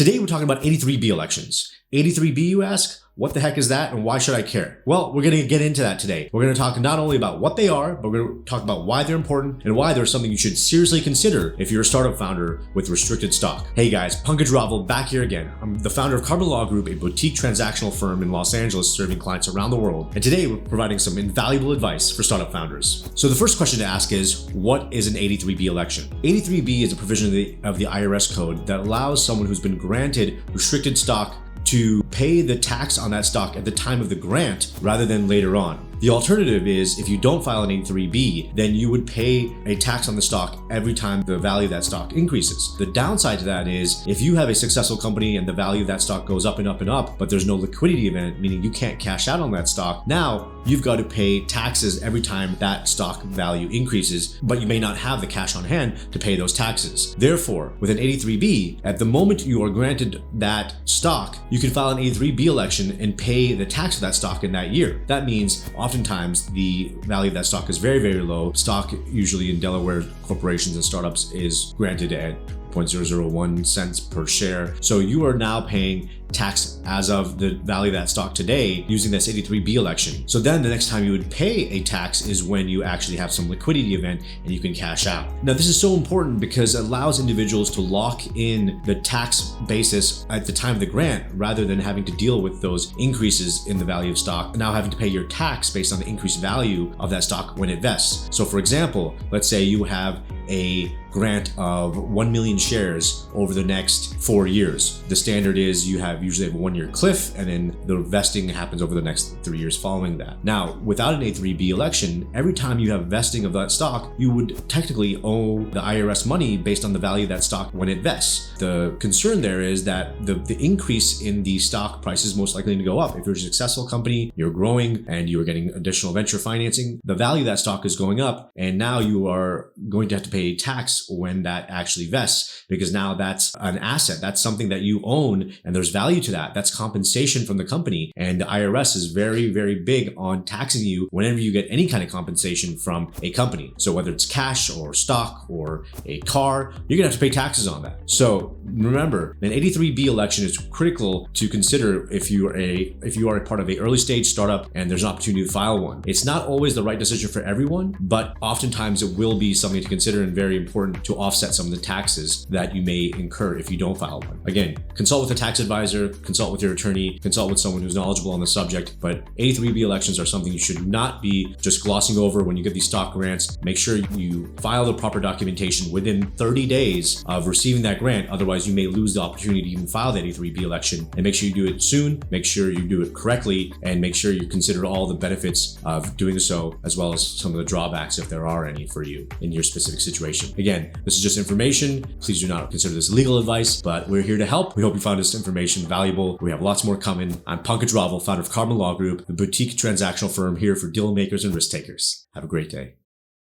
Today we're talking about 83B elections. 83B, you ask? What the heck is that and why should I care? Well, we're going to get into that today. We're going to talk not only about what they are, but we're going to talk about why they're important and why they're something you should seriously consider if you're a startup founder with restricted stock. Hey guys, Pankaj Raval back here again. I'm the founder of Carta Law Group, a boutique transactional firm in Los Angeles serving clients around the world. And today we're providing some invaluable advice for startup founders. So the first question to ask is, what is an 83B election? 83B is a provision of the IRS code that allows someone who's been granted restricted stock to pay the tax on that stock at the time of the grant rather than later on. The alternative is if you don't file an 83B, then you would pay a tax on the stock every time the value of that stock increases. The downside to that is if you have a successful company and the value of that stock goes up and up and up, but there's no liquidity event, meaning you can't cash out on that stock, now you've got to pay taxes every time that stock value increases, but you may not have the cash on hand to pay those taxes. Therefore, with an 83B, at the moment you are granted that stock, you can file an 83B election and pay the tax of that stock in that year. That means oftentimes the value of that stock is very, very low. Stock usually in Delaware corporations and startups is granted at 0.001 cents per share. So you are now paying tax as of the value of that stock today using this 83B election. So then the next time you would pay a tax is when you actually have some liquidity event and you can cash out. Now this is so important because it allows individuals to lock in the tax basis at the time of the grant rather than having to deal with those increases in the value of stock, now having to pay your tax based on the increased value of that stock when it vests. So for example, let's say you have a grant of 1 million shares over the next 4 years. The standard is you usually have a 1-year cliff and then the vesting happens over the next 3 years following that. Now, without an A3B election, every time you have vesting of that stock, you would technically owe the IRS money based on the value of that stock when it vests. The concern there is that the increase in the stock price is most likely to go up. If you're a successful company, you're growing and you're getting additional venture financing, the value of that stock is going up and now you are going to have to pay tax when that actually vests, because now that's an asset. That's something that you own and there's value to that. That's compensation from the company. And the IRS is very, very big on taxing you whenever you get any kind of compensation from a company. So whether it's cash or stock or a car, you're gonna have to pay taxes on that. So remember, an 83B election is critical to consider if you are a part of an early stage startup and there's an opportunity to file one. It's not always the right decision for everyone, but oftentimes it will be something to consider and very important to offset some of the taxes that you may incur if you don't file one. Again, consult with a tax advisor, consult with your attorney, consult with someone who's knowledgeable on the subject, but 83B elections are something you should not be just glossing over when you get these stock grants. Make sure you file the proper documentation within 30 days of receiving that grant. Otherwise, you may lose the opportunity to even file the 83B election. And make sure you do it soon, make sure you do it correctly, and make sure you consider all the benefits of doing so, as well as some of the drawbacks if there are any for you in your specific situation. Again, this is just information. Please do not consider this legal advice, but we're here to help. We hope you found this information valuable. We have lots more coming. I'm Pankaj Raval, founder of Carta Law Group, the boutique transactional firm here for deal makers and risk takers. Have a great day.